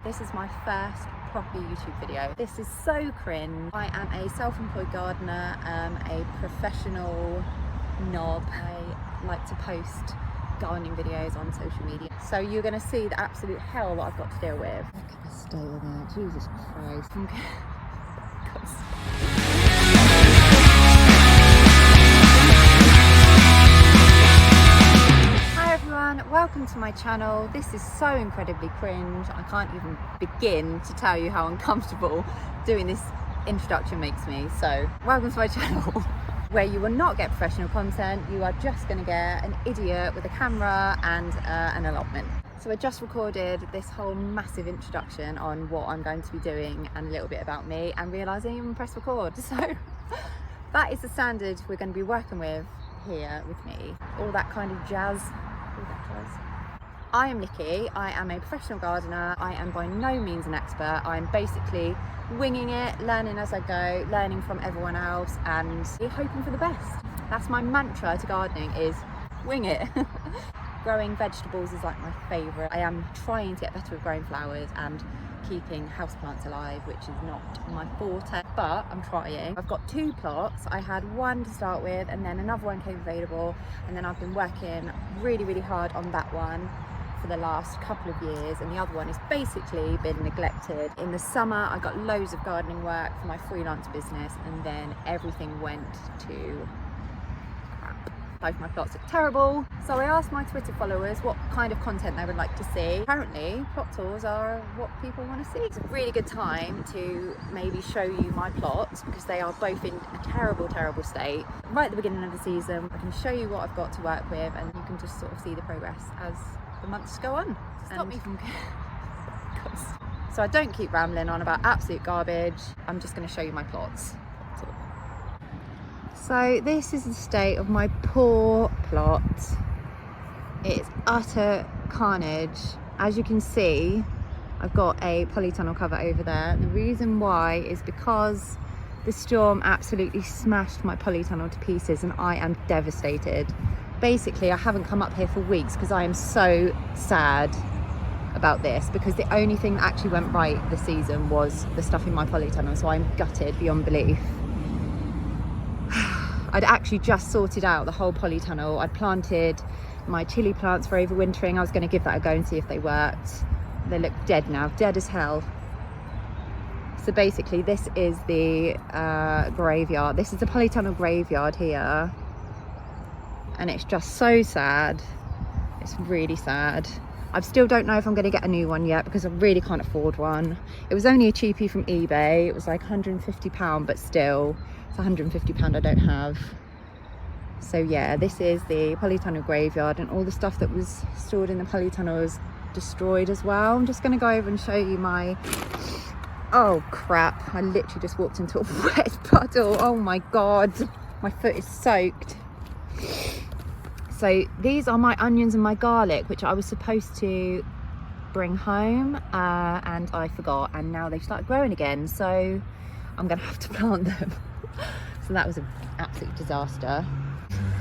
This is my first proper YouTube video. This is so cringe. I am a self-employed gardener, a professional knob. I like to post gardening videos on social media. So you're gonna see the absolute hell that I've got to deal with. Look at the state of that, Jesus Christ. Hi everyone, welcome to my channel. This is so incredibly cringe. I can't even begin to tell you how uncomfortable doing this introduction makes me. So welcome to my channel where you will not get professional content. You are just going to get an idiot with a camera and an allotment. So I just recorded this whole massive introduction on what I'm going to be doing and a little bit about me, and realised I didn't even press record. So that is the standard we're going to be working with here with me. All that kind of jazz. I am Nikki. I am a professional gardener. I am by no means an expert. I'm basically winging it, learning as I go, learning from everyone else and hoping for the best. That's my mantra to gardening, is wing it. Growing vegetables is like my favourite. I am trying to get better with growing flowers and keeping houseplants alive, which is not my forte, but I'm trying. I've got 2 plots. I had one to start with and then another one came available, and then I've been working really hard on that one for the last couple of years, and the other one has basically been neglected. In the summer I got loads of gardening work for my freelance business, and then everything went to crap. Both my plots look terrible, so I asked my Twitter followers what kind of content they would like to see. Apparently plot tours are what people want to see. It's a really good time to maybe show you my plots because they are both in a terrible state. Right at the beginning of the season I can show you what I've got to work with, and you can just sort of see the progress as the months go on. Stop me from so I don't keep rambling on about absolute garbage. I'm just going to show you my plots. So this is the state of my poor plot. It's utter carnage. As you can see, I've got a polytunnel cover over there. The reason why is because the storm absolutely smashed my polytunnel to pieces and I am devastated. Basically, I haven't come up here for weeks because I am so sad about this, because the only thing that actually went right this season was the stuff in my polytunnel, so I'm gutted beyond belief. I'd actually just sorted out the whole polytunnel. I'd planted my chili plants for overwintering. I was going to give that a go and see if they worked. They look dead now, dead as hell. So basically this is the graveyard. This is the polytunnel graveyard here. And it's just so sad. It's really sad. I still don't know if I'm going to get a new one yet because I really can't afford one. It was only a cheapie from eBay. It was like £150, but still it's £150 I don't have. So yeah, this is the polytunnel graveyard, and all the stuff that was stored in the polytunnel is destroyed as well. I'm just going to go over and show you my... Oh crap, I literally just walked into a wet puddle. Oh my god, my foot is soaked. So these are my onions and my garlic, which I was supposed to bring home and I forgot, and now they've started growing again, so I'm gonna have to plant them. So that was an absolute disaster.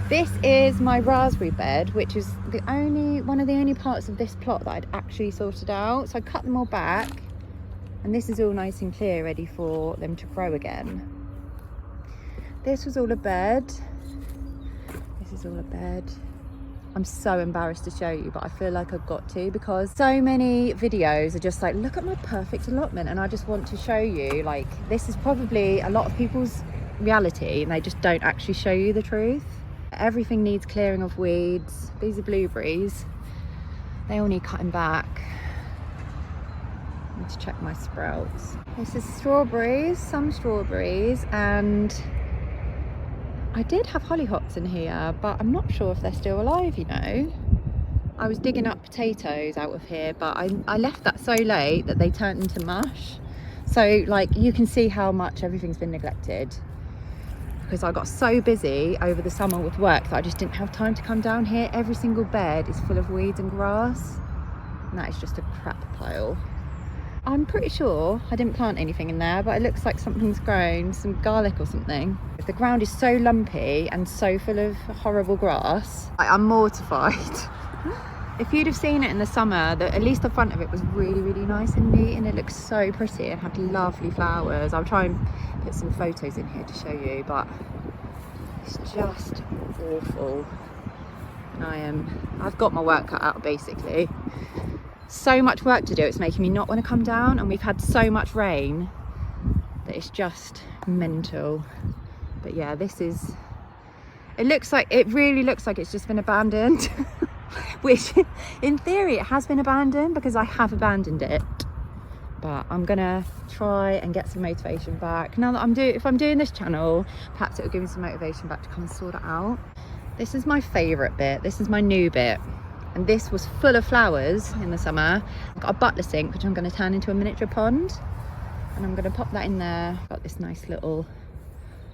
This is my raspberry bed, which is one of the only parts of this plot that I'd actually sorted out. So I cut them all back, and this is all nice and clear, ready for them to grow again. This was all a bed. This is all a bed. I'm so embarrassed to show you, but I feel like I've got to, because so many videos are just like, look at my perfect allotment, and I just want to show you, like, this is probably a lot of people's reality and they just don't actually show you the truth. Everything needs clearing of weeds. These are blueberries, they all need cutting back. I need to check my sprouts. This is strawberries, some strawberries, and I did have hollyhocks in here, but I'm not sure if they're still alive, you know. I was digging up potatoes out of here, but I left that so late that they turned into mush. So like, you can see how much everything's been neglected, because I got so busy over the summer with work that I just didn't have time to come down here. Every single bed is full of weeds and grass, and that is just a crap pile. I'm pretty sure I didn't plant anything in there, but it looks like something's grown, some garlic or something. The ground is so lumpy and so full of horrible grass. I'm mortified. If you'd have seen it in the summer, at least the front of it was really, really nice and neat, and it looks so pretty and had lovely flowers. I'll try and put some photos in here to show you, but it's just awful. I've got my work cut out basically. So much work to do, it's making me not want to come down, and we've had so much rain that it's just mental. But yeah, it really looks like it's just been abandoned. Which in theory it has been abandoned because I have abandoned it, but I'm gonna try and get some motivation back now that if I'm doing this channel. Perhaps it will give me some motivation back to come and sort it out. This is my favorite bit. This is my new bit, and this was full of flowers in the summer. I've got a butler sink which I'm going to turn into a miniature pond, and I'm going to pop that in there. Got this nice little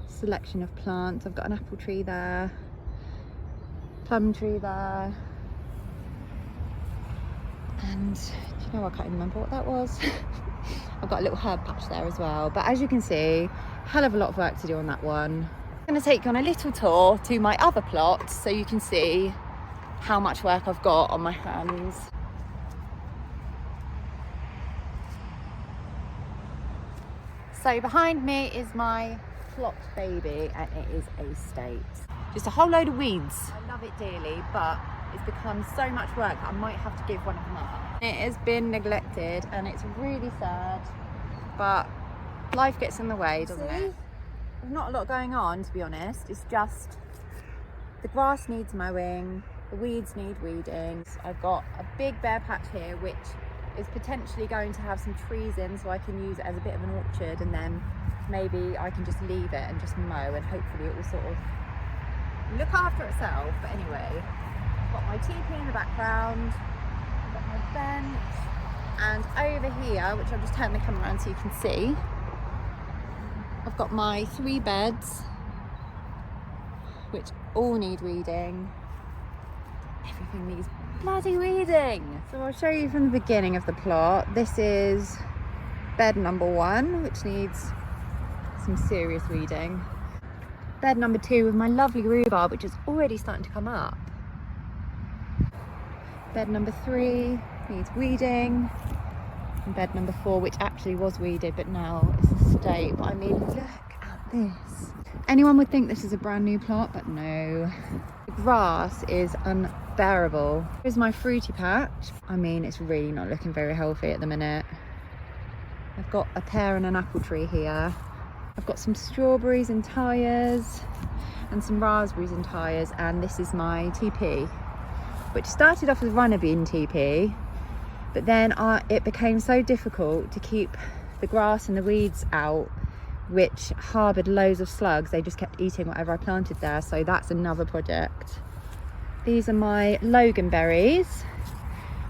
selection of plants. I've got an apple tree there, plum tree there, and do you know, I can't even remember what that was. I've got a little herb patch there as well. But as you can see, hell of a lot of work to do on that one. I'm going to take you on a little tour to my other plot so you can see how much work I've got on my hands. So behind me is my plot baby, and it is a state. Just a whole load of weeds. I love it dearly, but it's become so much work that I might have to give one of them up. It has been neglected and it's really sad, but life gets in the way, doesn't it? There's not a lot going on, to be honest. It's just the grass needs mowing, the weeds need weeding. I've got a big bare patch here which is potentially going to have some trees in, so I can use it as a bit of an orchard, and then maybe I can just leave it and just mow, and hopefully it will sort of look after itself. But anyway, I've got my teepee in the background, I've got my bench, and over here, which I'll just turn the camera around so you can see, I've got my 3 beds which all need weeding. Everything needs bloody weeding. So I'll show you from the beginning of the plot. This is bed number 1, which needs some serious weeding. Bed number 2 with my lovely rhubarb, which is already starting to come up. Bed number 3 needs weeding. And bed number 4, which actually was weeded, but now it's a state. But I mean, look at this. Anyone would think this is a brand new plot, but no. The grass is unbearable. Here's my fruity patch. I mean, it's really not looking very healthy at the minute. I've got a pear and an apple tree here. I've got some strawberries and tyres and some raspberries and tyres, and this is my TP, which started off as runner bean TP, but then it became so difficult to keep the grass and the weeds out, which harboured loads of slugs. They just kept eating whatever I planted there, so that's another project. These are my loganberries,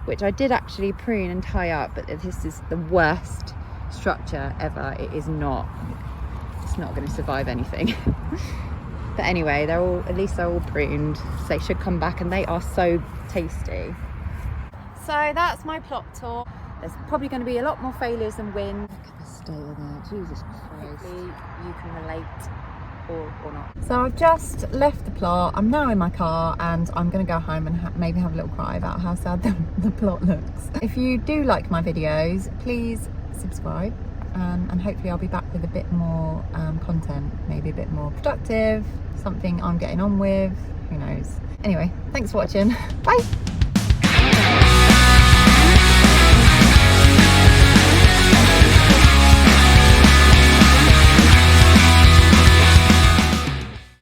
which I did actually prune and tie up, but this is the worst structure ever. It's not going to survive anything. But anyway, at least they're all pruned, so they should come back, and they are so tasty. So that's my plot tour. There's probably going to be a lot more failures than wins. Look at the state there, Jesus Christ. Hopefully you can relate or not. So I've just left the plot. I'm now in my car, and I'm going to go home and maybe have a little cry about how sad the plot looks. If you do like my videos, please subscribe, and hopefully I'll be back with a bit more content, maybe a bit more productive, something I'm getting on with, who knows. Anyway, thanks for watching. Bye.